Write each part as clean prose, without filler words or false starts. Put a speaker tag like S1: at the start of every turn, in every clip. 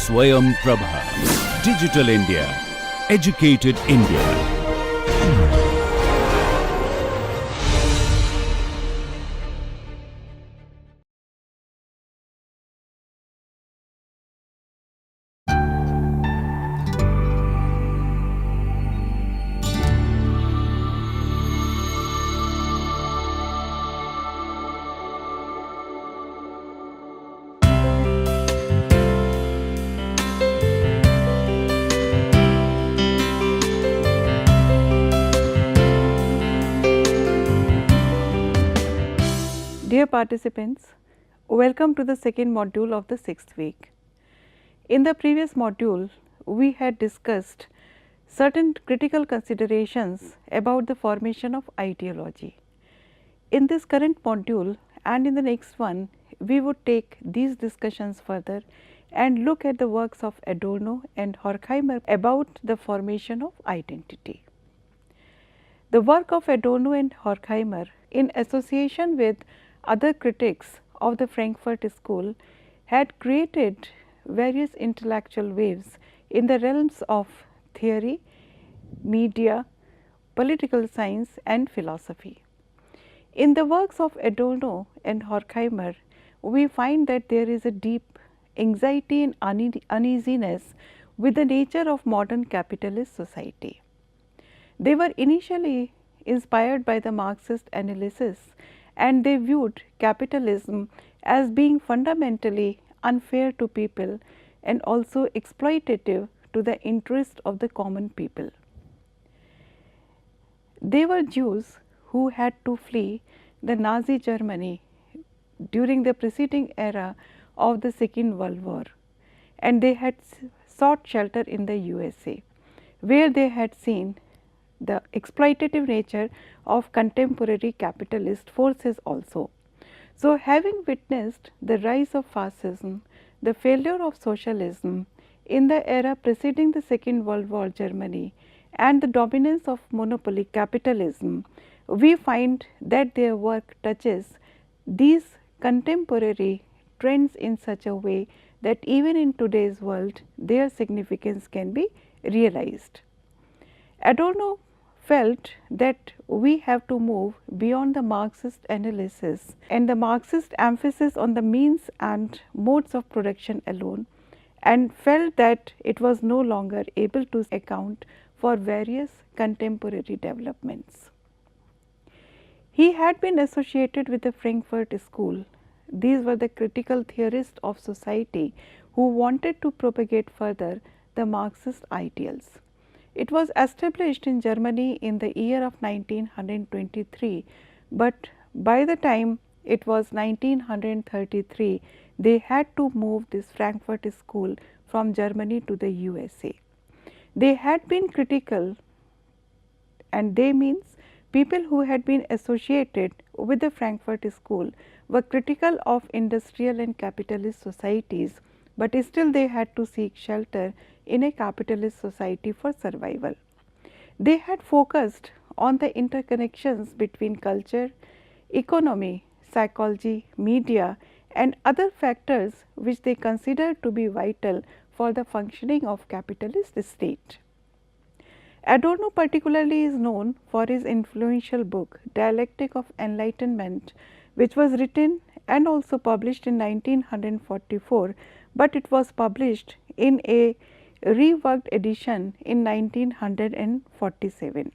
S1: Swayam Prabha. Digital India. Educated India.
S2: Dear participants, welcome to the second module of the 6th week. In the previous module, we had discussed certain critical considerations about the formation of ideology. In this current module and in the next one, we would take these discussions further and look at the works of Adorno and Horkheimer about the formation of identity. The work of Adorno and Horkheimer, in association with other critics of the Frankfurt School, had created various intellectual waves in the realms of theory, media, political science and philosophy. In the works of Adorno and Horkheimer, we find that there is a deep anxiety and uneasiness with the nature of modern capitalist society. They were initially inspired by the Marxist analysis, and they viewed capitalism as being fundamentally unfair to people and also exploitative to the interest of the common people. They were Jews who had to flee the Nazi Germany during the preceding era of the Second World War, and they had sought shelter in the USA, where they had seen the exploitative nature of contemporary capitalist forces also. So, having witnessed the rise of fascism, the failure of socialism in the era preceding the Second World War Germany and the dominance of monopoly capitalism, we find that their work touches these contemporary trends in such a way that even in today's world their significance can be realized. Adorno felt that we have to move beyond the Marxist analysis and the Marxist emphasis on the means and modes of production alone, and felt that it was no longer able to account for various contemporary developments. He had been associated with the Frankfurt School. These were the critical theorists of society who wanted to propagate further the Marxist ideals. It was established in Germany in the year of 1923, but by the time it was 1933, they had to move this Frankfurt School from Germany to the USA. They had been critical, and they means people who had been associated with the Frankfurt School were critical of industrial and capitalist societies, but still they had to seek shelter in a capitalist society for survival. They had focused on the interconnections between culture, economy, psychology, media and other factors which they considered to be vital for the functioning of capitalist state. Adorno particularly is known for his influential book Dialectic of Enlightenment, which was written and also published in 1944, but it was published in a reworked edition in 1947.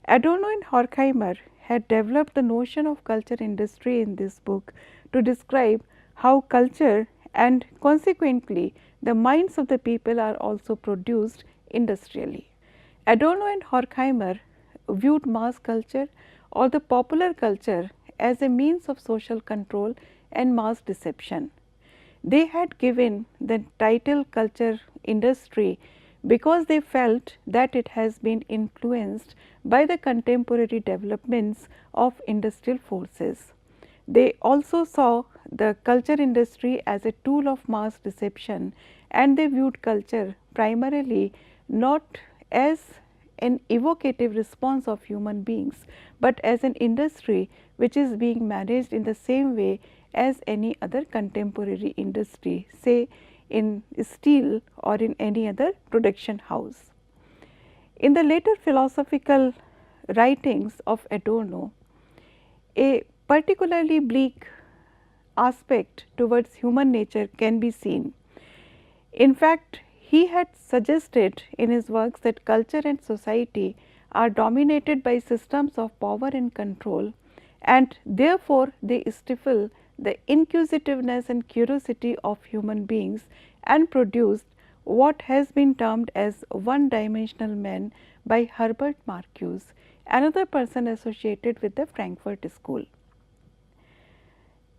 S2: Adorno and Horkheimer had developed the notion of culture industry in this book to describe how culture and consequently the minds of the people are also produced industrially. Adorno and Horkheimer viewed mass culture or the popular culture as a means of social control and mass deception. They had given the title culture industry because they felt that it has been influenced by the contemporary developments of industrial forces. They also saw the culture industry as a tool of mass deception, and they viewed culture primarily not as an evocative response of human beings, but as an industry which is being managed in the same way as any other contemporary industry, say in steel or in any other production house. In the later philosophical writings of Adorno, a particularly bleak aspect towards human nature can be seen. In fact, he had suggested in his works that culture and society are dominated by systems of power and control, and therefore they stifle the inquisitiveness and curiosity of human beings and produced what has been termed as one-dimensional men by Herbert Marcuse, another person associated with the Frankfurt School.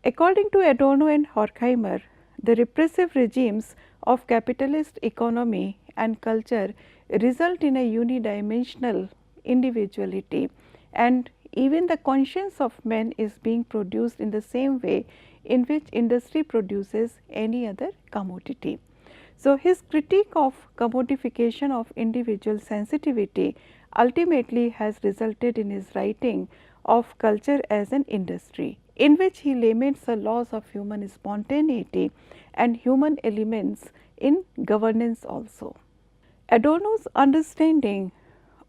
S2: According to Adorno and Horkheimer, the repressive regimes of capitalist economy and culture result in a unidimensional individuality, and even the conscience of man is being produced in the same way in which industry produces any other commodity. So, his critique of commodification of individual sensitivity ultimately has resulted in his writing of culture as an industry, in which he laments the loss of human spontaneity and human elements in governance also. Adorno's understanding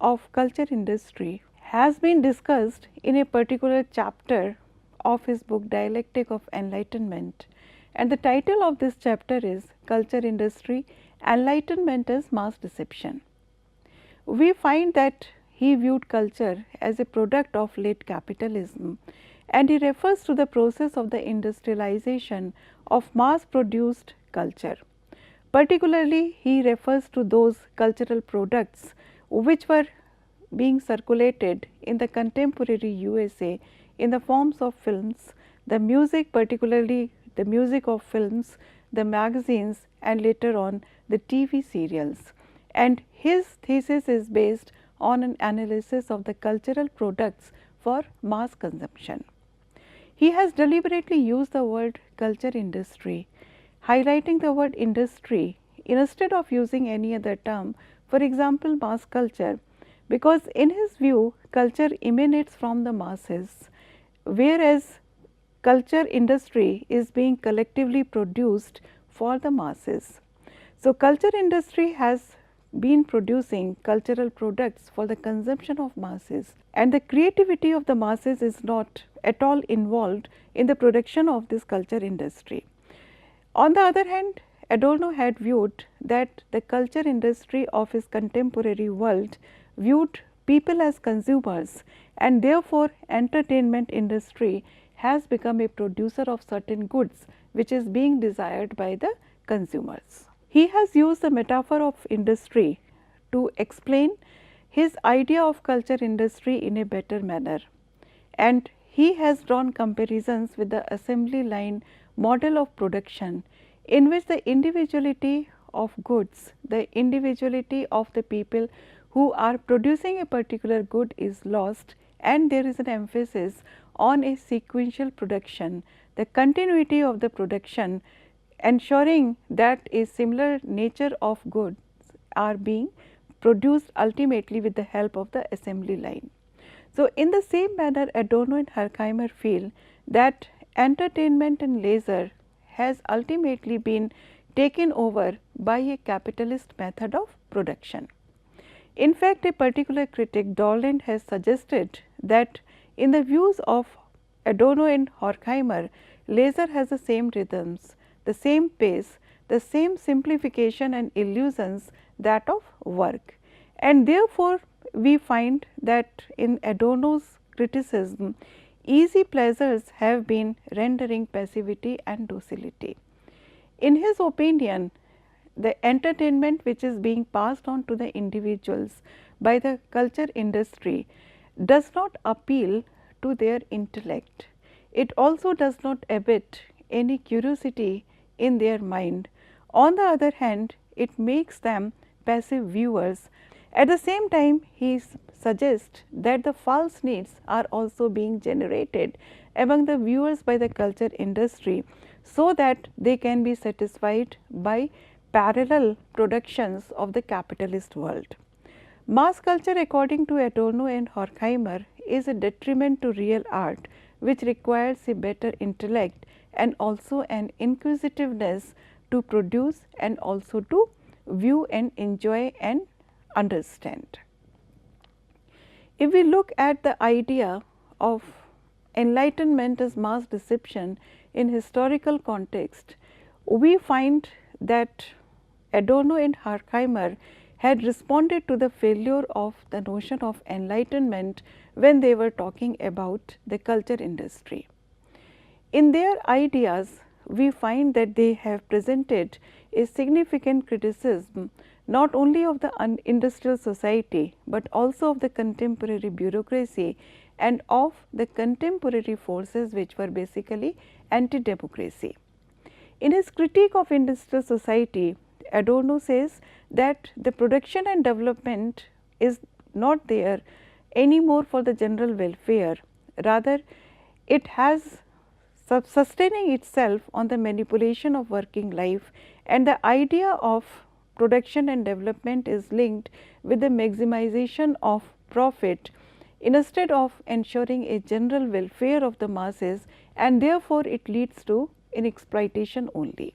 S2: of culture industry has been discussed in a particular chapter of his book Dialectic of Enlightenment, and the title of this chapter is Culture Industry, Enlightenment as Mass Deception. We find that he viewed culture as a product of late capitalism, and he refers to the process of the industrialization of mass produced culture. Particularly, he refers to those cultural products which were being circulated in the contemporary USA in the forms of films, the music, particularly the music of films, the magazines, and later on the TV serials. And his thesis is based on an analysis of the cultural products for mass consumption. He has deliberately used the word culture industry, highlighting the word industry instead of using any other term, for example, mass culture, because in his view culture emanates from the masses, whereas culture industry is being collectively produced for the masses. So, culture industry has been producing cultural products for the consumption of masses, and the creativity of the masses is not at all involved in the production of this culture industry. On the other hand, Adorno had viewed that the culture industry of his contemporary world viewed people as consumers, and therefore entertainment industry has become a producer of certain goods which is being desired by the consumers. He has used the metaphor of industry to explain his idea of culture industry in a better manner, and he has drawn comparisons with the assembly line model of production, in which the individuality of goods, the individuality of the people who are producing a particular good is lost, and there is an emphasis on a sequential production, the continuity of the production, ensuring that a similar nature of goods are being produced ultimately with the help of the assembly line. So, in the same manner, Adorno and Horkheimer feel that entertainment and leisure has ultimately been taken over by a capitalist method of production. In fact, a particular critic, Dorland, has suggested that in the views of Adorno and Horkheimer, leisure has the same rhythms, the same pace, the same simplification and illusions that of work, and therefore we find that in Adorno's criticism, easy pleasures have been rendering passivity and docility. In his opinion, the entertainment which is being passed on to the individuals by the culture industry does not appeal to their intellect. It also does not abet any curiosity in their mind. On the other hand, it makes them passive viewers. At the same time, he suggests that the false needs are also being generated among the viewers by the culture industry, so that they can be satisfied by parallel productions of the capitalist world. Mass culture, according to Adorno and Horkheimer, is a detriment to real art, which requires a better intellect and also an inquisitiveness to produce and also to view and enjoy and understand. If we look at the idea of enlightenment as mass deception in historical context, we find that Adorno and Horkheimer had responded to the failure of the notion of enlightenment when they were talking about the culture industry. In their ideas, we find that they have presented a significant criticism not only of the industrial society, but also of the contemporary bureaucracy and of the contemporary forces which were basically anti-democracy. In his critique of industrial society, Adorno says that the production and development is not there anymore for the general welfare, rather it has sustaining itself on the manipulation of working life, and the idea of production and development is linked with the maximization of profit instead of ensuring a general welfare of the masses, and therefore it leads to an exploitation only.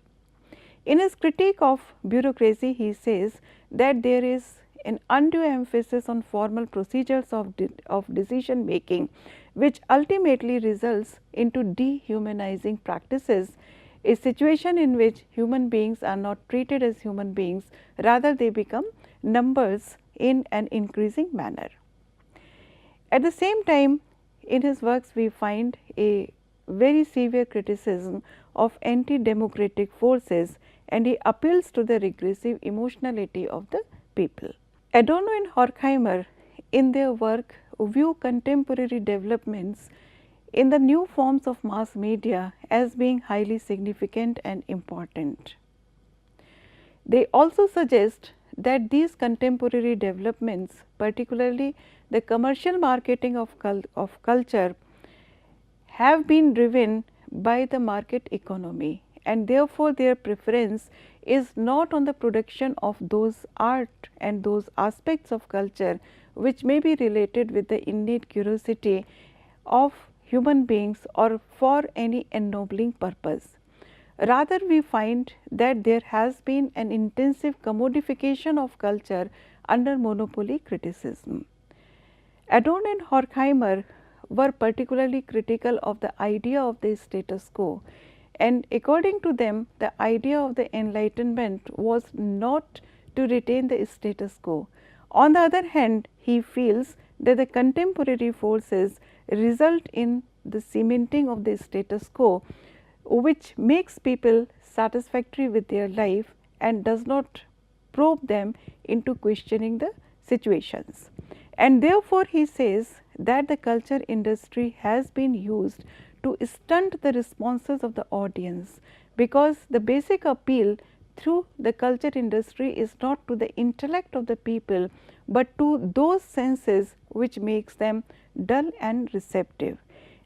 S2: In his critique of bureaucracy, he says that there is an undue emphasis on formal procedures of decision making, which ultimately results into dehumanizing practices, a situation in which human beings are not treated as human beings, rather they become numbers in an increasing manner. At the same time, in his works we find a very severe criticism of anti-democratic forces, and he appeals to the regressive emotionality of the people. Adorno and Horkheimer in their work view contemporary developments in the new forms of mass media as being highly significant and important. They also suggest that these contemporary developments, particularly the commercial marketing of culture, have been driven by the market economy, and therefore their preference is not on the production of those art and those aspects of culture which may be related with the innate curiosity of human beings or for any ennobling purpose. Rather, we find that there has been an intensive commodification of culture under monopoly criticism. Adorno and Horkheimer were particularly critical of the idea of the status quo, and according to them, the idea of the enlightenment was not to retain the status quo. On the other hand, he feels that the contemporary forces result in the cementing of the status quo, which makes people satisfactory with their life and does not probe them into questioning the situations. And therefore, he says that the culture industry has been used to stunt the responses of the audience, because the basic appeal through the culture industry is not to the intellect of the people, but to those senses which makes them dull and receptive.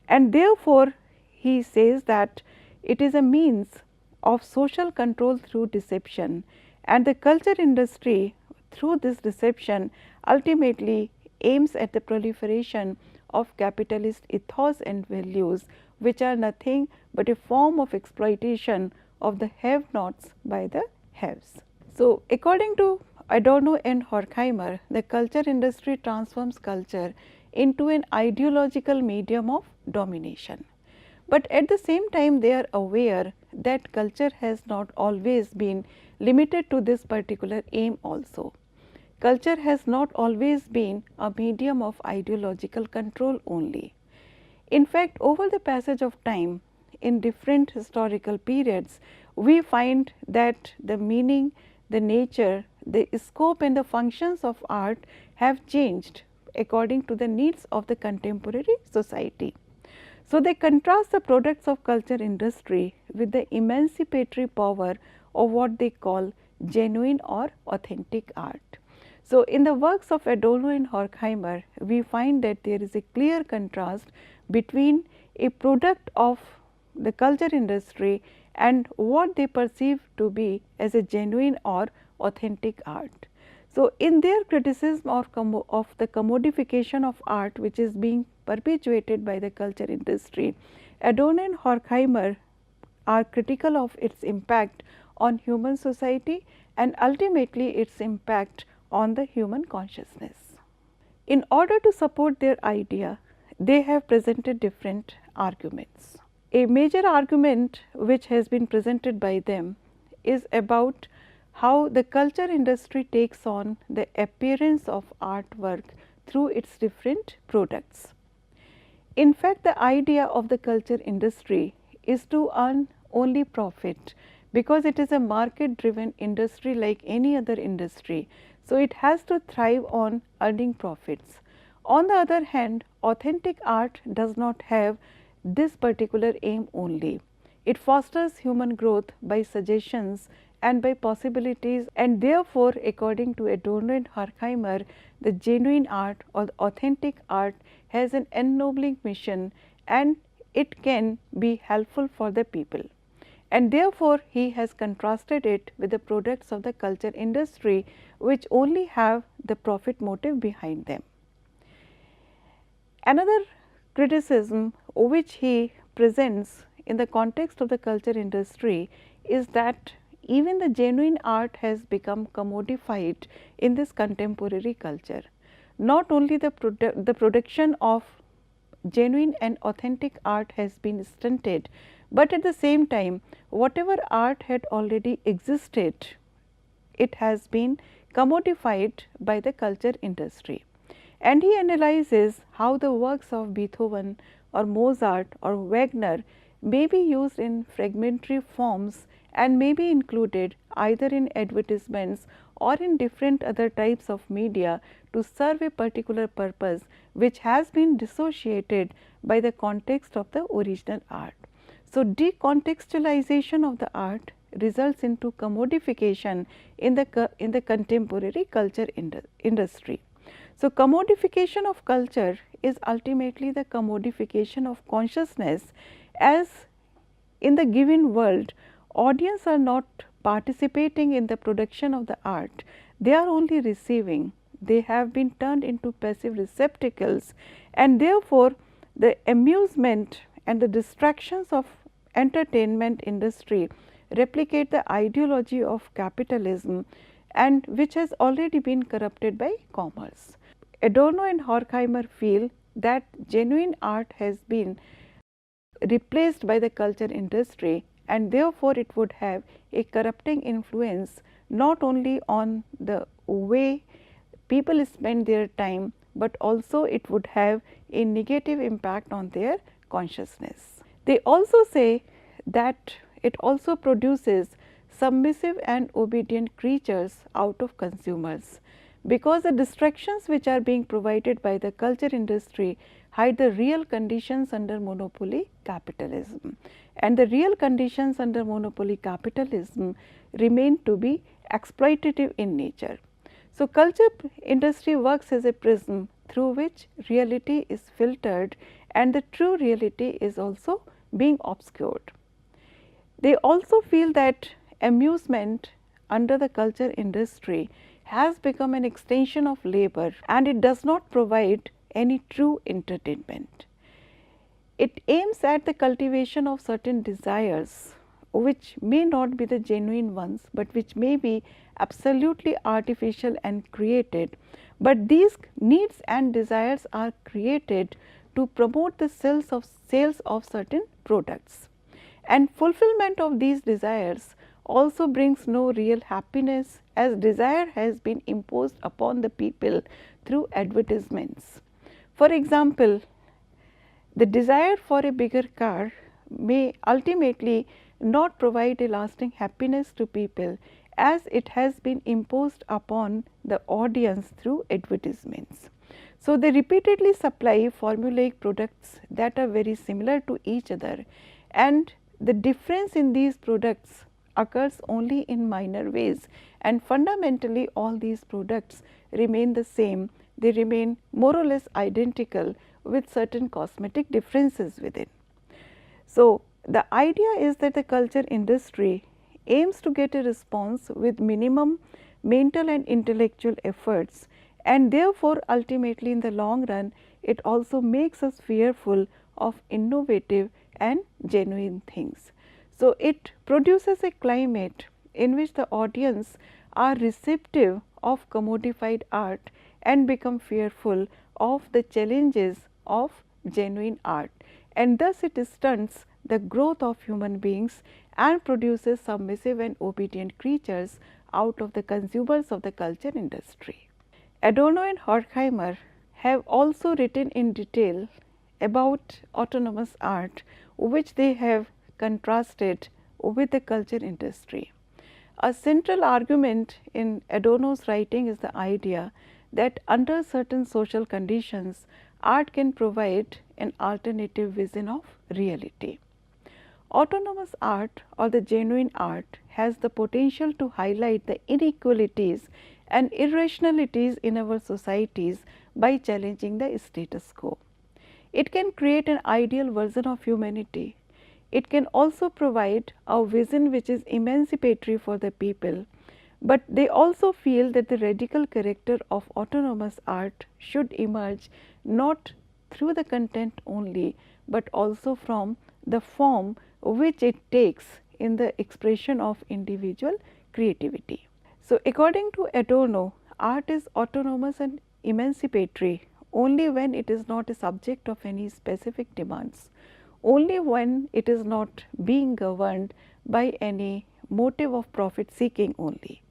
S2: And therefore, he says that it is a means of social control through deception, and the culture industry through this deception ultimately aims at the proliferation of capitalist ethos and values, which are nothing but a form of exploitation of the have-nots by the haves. So, according to Adorno and Horkheimer, the culture industry transforms culture into an ideological medium of domination. But at the same time, they are aware that culture has not always been limited to this particular aim also. Culture has not always been a medium of ideological control only. In fact, over the passage of time, in different historical periods, we find that the meaning, the nature, the scope and the functions of art have changed according to the needs of the contemporary society. So, they contrast the products of culture industry with the emancipatory power of what they call genuine or authentic art. So, in the works of Adorno and Horkheimer, we find that there is a clear contrast between a product of the culture industry and what they perceive to be as a genuine or authentic art. So, in their criticism of the commodification of art which is being perpetuated by the culture industry, Adorno and Horkheimer are critical of its impact on human society and ultimately its impact on the human consciousness. In order to support their idea, they have presented different arguments. A major argument which has been presented by them is about how the culture industry takes on the appearance of artwork through its different products. In fact, the idea of the culture industry is to earn only profit because it is a market driven industry like any other industry. So, it has to thrive on earning profits. On the other hand, authentic art does not have this particular aim only. It fosters human growth by suggestions and by possibilities, and therefore, according to Adorno and Horkheimer, the genuine art or the authentic art has an ennobling mission and it can be helpful for the people. And therefore, he has contrasted it with the products of the culture industry which only have the profit motive behind them. Another criticism which he presents in the context of the culture industry is that even the genuine art has become commodified in this contemporary culture. Not only the production of genuine and authentic art has been stunted, but at the same time whatever art had already existed, it has been commodified by the culture industry. And he analyzes how the works of Beethoven or Mozart or Wagner may be used in fragmentary forms and may be included either in advertisements or in different other types of media to serve a particular purpose which has been dissociated by the context of the original art. So, decontextualization of the art results into commodification in the contemporary culture industry. So, commodification of culture is ultimately the commodification of consciousness, as in the given world audience are not participating in the production of the art, they are only receiving, they have been turned into passive receptacles, and therefore, the amusement and the distractions of entertainment industry replicate the ideology of capitalism and which has already been corrupted by commerce. Adorno and Horkheimer feel that genuine art has been replaced by the culture industry and therefore, it would have a corrupting influence not only on the way people spend their time, but also it would have a negative impact on their consciousness. They also say that it also produces submissive and obedient creatures out of consumers, because the distractions which are being provided by the culture industry hide the real conditions under monopoly capitalism, and the real conditions under monopoly capitalism remain to be exploitative in nature. So, culture industry works as a prism through which reality is filtered and the true reality is also being obscured. They also feel that amusement under the culture industry has become an extension of labor and it does not provide any true entertainment. It aims at the cultivation of certain desires which may not be the genuine ones, but which may be absolutely artificial and created, but these needs and desires are created to promote the sales of certain products, and fulfillment of these desires also brings no real happiness, as desire has been imposed upon the people through advertisements. For example, the desire for a bigger car may ultimately not provide a lasting happiness to people, as it has been imposed upon the audience through advertisements. So, they repeatedly supply formulaic products that are very similar to each other, and the difference in these products occurs only in minor ways, and fundamentally all these products remain the same. They remain more or less identical with certain cosmetic differences within. So, the idea is that the culture industry aims to get a response with minimum mental and intellectual efforts, and therefore, ultimately in the long run it also makes us fearful of innovative and genuine things. So, it produces a climate in which the audience are receptive of commodified art and become fearful of the challenges of genuine art, and thus it stunts the growth of human beings and produces submissive and obedient creatures out of the consumers of the culture industry. Adorno and Horkheimer have also written in detail about autonomous art, which they have contrasted with the culture industry. A central argument in Adorno's writing is the idea that under certain social conditions, art can provide an alternative vision of reality. Autonomous art or the genuine art has the potential to highlight the inequalities and irrationalities in our societies by challenging the status quo. It can create an ideal version of humanity. It can also provide a vision which is emancipatory for the people, but they also feel that the radical character of autonomous art should emerge not through the content only, but also from the form which it takes in the expression of individual creativity. So, according to Adorno, art is autonomous and emancipatory only when it is not a subject of any specific demands, only when it is not being governed by any motive of profit seeking only.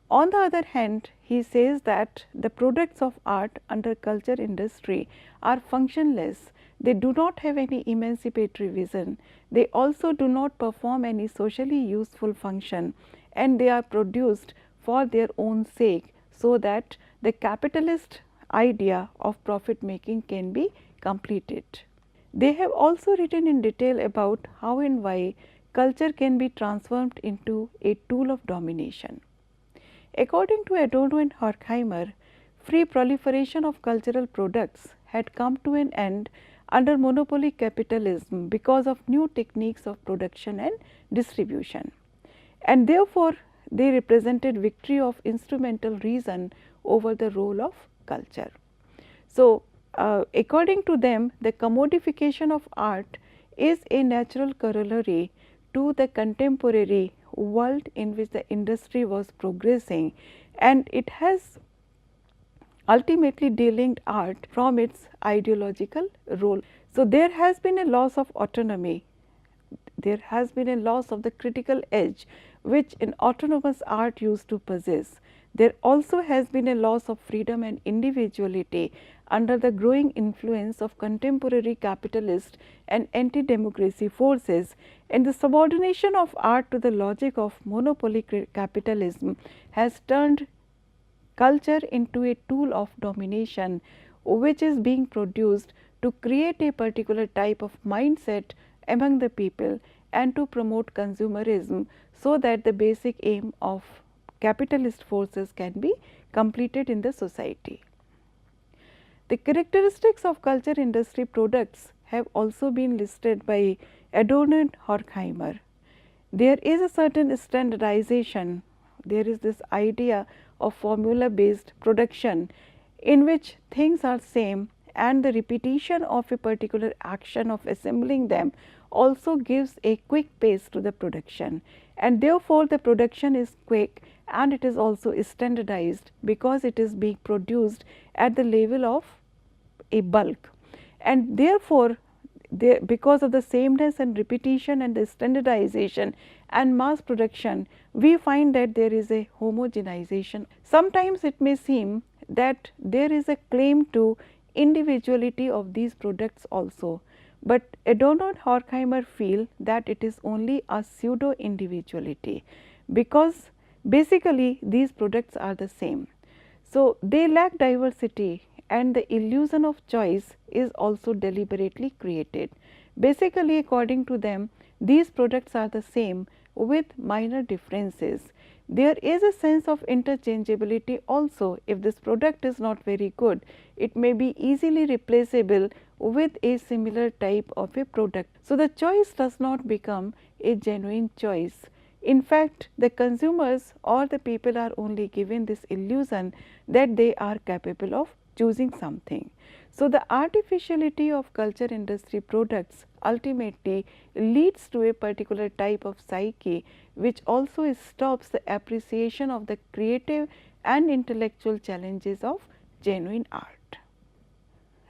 S2: On the other hand, he says that the products of art under culture industry are functionless. They do not have any emancipatory vision. They also do not perform any socially useful function, and they are produced for their own sake, so that the capitalist idea of profit making can be completed. They have also written in detail about how and why culture can be transformed into a tool of domination. According to Adorno and Horkheimer, free proliferation of cultural products had come to an end under monopoly capitalism because of new techniques of production and distribution, and therefore they represented victory of instrumental reason over the role of culture. So, according to them, the commodification of art is a natural corollary to the contemporary world in which the industry was progressing, and it has ultimately delinked art from its ideological role. So, there has been a loss of autonomy, there has been a loss of the critical edge which an autonomous art used to possess. There also has been a loss of freedom and individuality under the growing influence of contemporary capitalist and anti-democracy forces, and the subordination of art to the logic of monopoly capitalism has turned culture into a tool of domination, which is being produced to create a particular type of mindset among the people and to promote consumerism, so that the basic aim of capitalist forces can be completed in the society. The characteristics of culture industry products have also been listed by Adorno and Horkheimer. There is a certain standardization, there is this idea of formula based production in which things are same, and the repetition of a particular action of assembling them also gives a quick pace to the production, and therefore the production is quick and it is also standardized because it is being produced at the level of a bulk, and therefore because of the sameness and repetition and the standardization and mass production, we find that there is a homogenization. Sometimes it may seem that there is a claim to individuality of these products also, but Adorno and Horkheimer feel that it is only a pseudo individuality, because basically these products are the same. So, they lack diversity, and the illusion of choice is also deliberately created. Basically, according to them, these products are the same with minor differences. There is a sense of interchangeability also. If this product is not very good, it may be easily replaceable with a similar type of a product. So, the choice does not become a genuine choice. In fact, the consumers or the people are only given this illusion that they are capable of choosing something. So, the artificiality of culture industry products ultimately leads to a particular type of psyche, which also stops the appreciation of the creative and intellectual challenges of genuine art.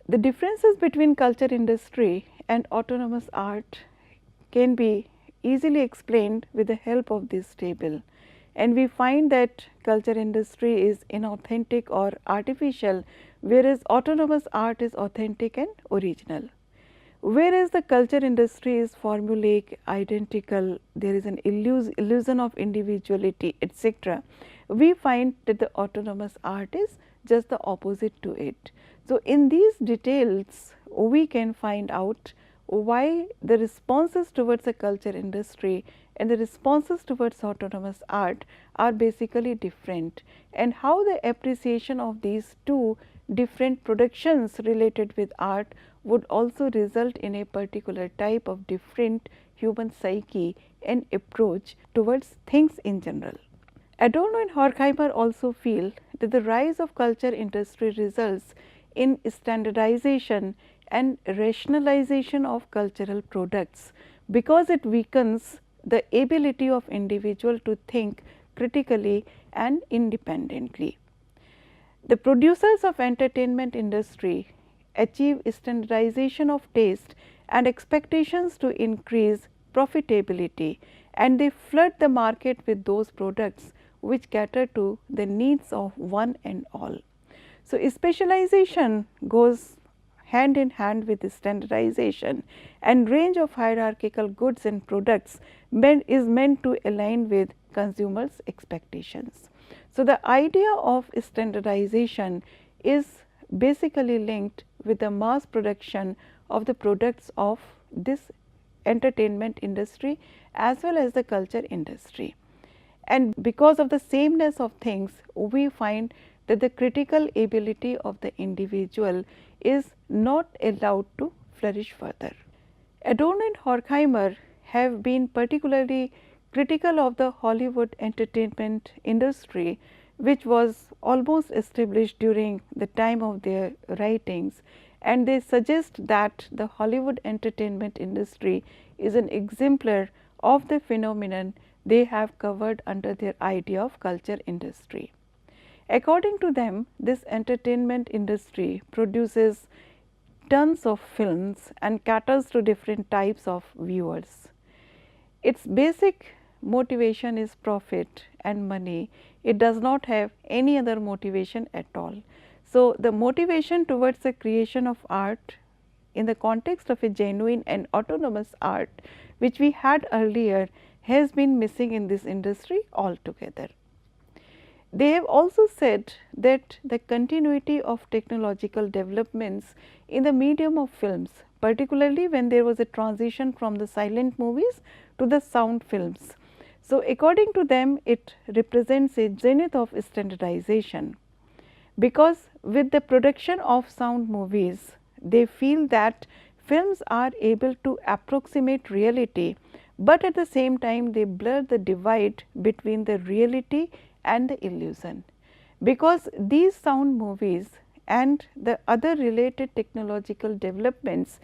S2: The differences between culture industry and autonomous art can be easily explained with the help of this table, and we find that culture industry is inauthentic or artificial, whereas autonomous art is authentic and original. Whereas the culture industry is formulaic, identical, there is an illusion of individuality, etc. We find that the autonomous art is just the opposite to it. So, in these details we can find out why the responses towards a culture industry and the responses towards autonomous art are basically different, and how the appreciation of these two different productions related with art would also result in a particular type of different human psyche and approach towards things in general. Adorno and Horkheimer also feel that the rise of culture industry results in standardization and rationalization of cultural products, because it weakens the ability of individual to think critically and independently. The producers of entertainment industry achieve standardization of taste and expectations to increase profitability, and they flood the market with those products which cater to the needs of one and all. So, specialization goes hand in hand with standardization, and range of hierarchical goods and products is meant to align with consumers' expectations. So, the idea of standardization is basically linked with the mass production of the products of this entertainment industry as well as the culture industry. And because of the sameness of things, we find that the critical ability of the individual is not allowed to flourish further. Adorno and Horkheimer have been particularly critical of the Hollywood entertainment industry, which was almost established during the time of their writings, and they suggest that the Hollywood entertainment industry is an exemplar of the phenomenon they have covered under their idea of culture industry. According to them, this entertainment industry produces tons of films and caters to different types of viewers. Its basic motivation is profit and money. It does not have any other motivation at all. So, the motivation towards the creation of art in the context of a genuine and autonomous art, which we had earlier, has been missing in this industry altogether. They have also said that the continuity of technological developments in the medium of films, particularly when there was a transition from the silent movies to the sound films. So, according to them, it represents a zenith of standardization, because with the production of sound movies, they feel that films are able to approximate reality, but at the same time they blur the divide between the reality and the illusion, because these sound movies and the other related technological developments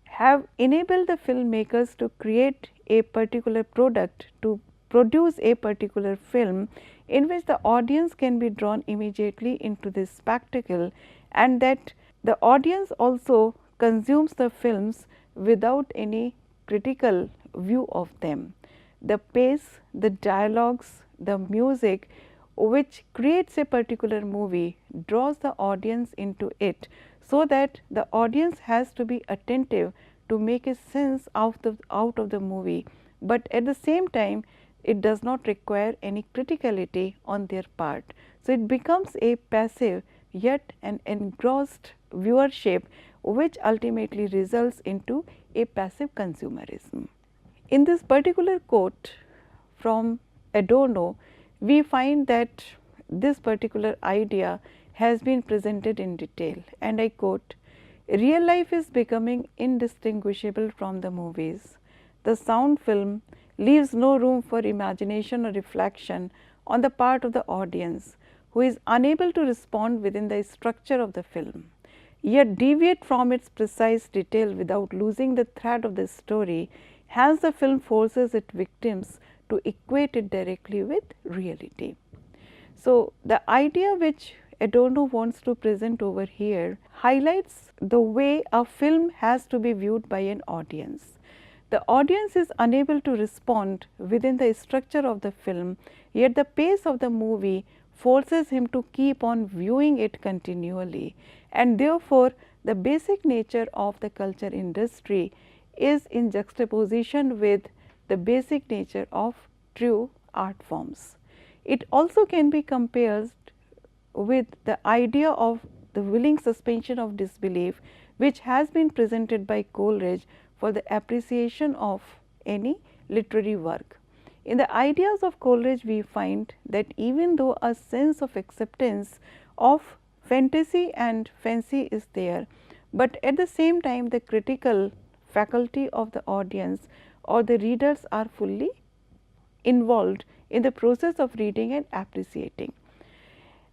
S2: have enabled the filmmakers to create a particular product, to produce a particular film in which the audience can be drawn immediately into this spectacle, and that the audience also consumes the films without any critical view of them. The pace, the dialogues, the music which creates a particular movie draws the audience into it, so that the audience has to be attentive to make a sense out of the movie, but at the same time it does not require any criticality on their part. So, it becomes a passive yet an engrossed viewership, which ultimately results into a passive consumerism. In this particular quote from Adorno, we find that this particular idea has been presented in detail, and I quote, "Real life is becoming indistinguishable from the movies. The sound film leaves no room for imagination or reflection on the part of the audience, who is unable to respond within the structure of the film. yet deviate from its precise detail without losing the thread of the story, hence the film forces its victims to equate it directly with reality. So, the idea which Adorno wants to present over here highlights the way a film has to be viewed by an audience. The audience is unable to respond within the structure of the film, yet the pace of the movie forces him to keep on viewing it continually, and therefore, the basic nature of the culture industry is in juxtaposition with the basic nature of true art forms. It also can be compared with the idea of the willing suspension of disbelief, which has been presented by Coleridge for the appreciation of any literary work. In the ideas of Coleridge, we find that even though a sense of acceptance of fantasy and fancy is there, but at the same time the critical faculty of the audience or the readers are fully involved in the process of reading and appreciating.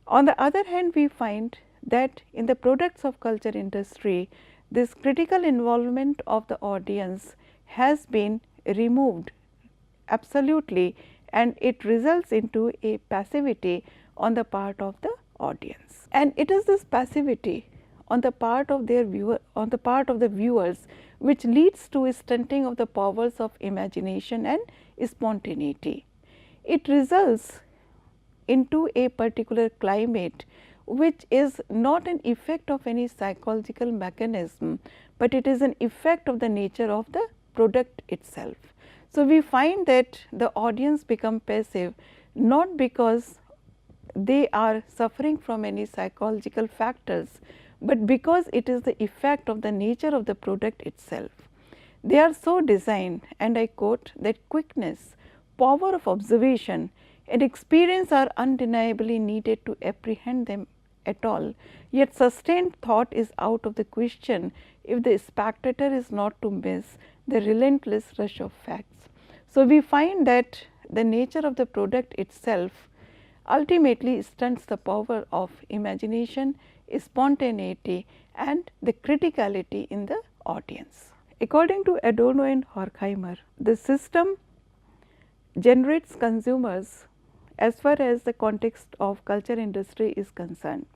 S2: On the other hand, we find that in the products of culture industry, this critical involvement of the audience has been removed absolutely, and it results into a passivity on the part of the audience. And it is this passivity on the part of their viewer, on the part of the viewers, which leads to a stunting of the powers of imagination and spontaneity. It results into a particular climate which is not an effect of any psychological mechanism, but it is an effect of the nature of the product itself. So, we find that the audience become passive not because they are suffering from any psychological factors, but because it is the effect of the nature of the product itself. They are so designed, and I quote, that quickness, power of observation and experience are undeniably needed to apprehend them at all, yet sustained thought is out of the question if the spectator is not to miss the relentless rush of facts. So, we find that the nature of the product itself ultimately stunts the power of imagination, spontaneity and the criticality in the audience. According to Adorno and Horkheimer, the system generates consumers as far as the context of culture industry is concerned.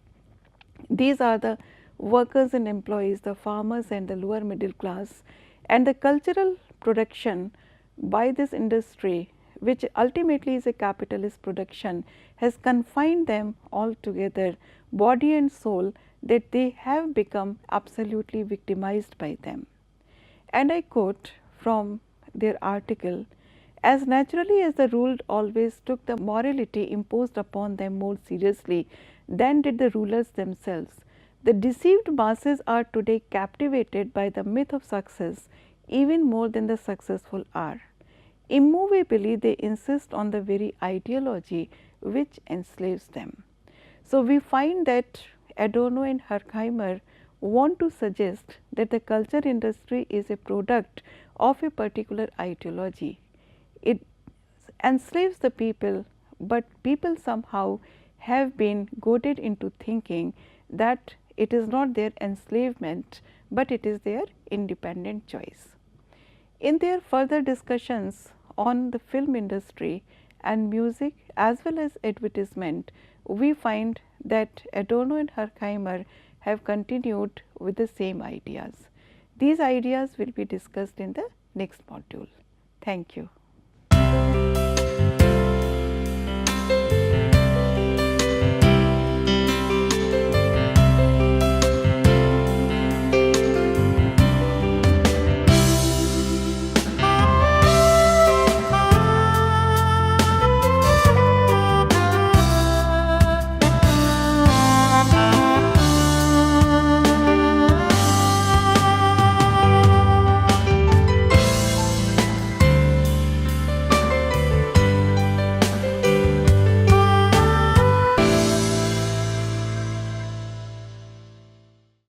S2: These are the workers and employees, the farmers and the lower middle class, and the cultural production by this industry, which ultimately is a capitalist production, has confined them all together, body and soul, that they have become absolutely victimized by them. And I quote from their article, as naturally as the ruled always took the morality imposed upon them more seriously than did the rulers themselves, the deceived masses are today captivated by the myth of success even more than the successful are. Immovably they insist on the very ideology which enslaves them. So, we find that Adorno and Horkheimer want to suggest that the culture industry is a product of a particular ideology. It enslaves the people, but people somehow have been goaded into thinking that it is not their enslavement, but it is their independent choice. In their further discussions on the film industry and music as well as advertisement, we find that Adorno and Horkheimer have continued with the same ideas. These ideas will be discussed in the next module. Thank you.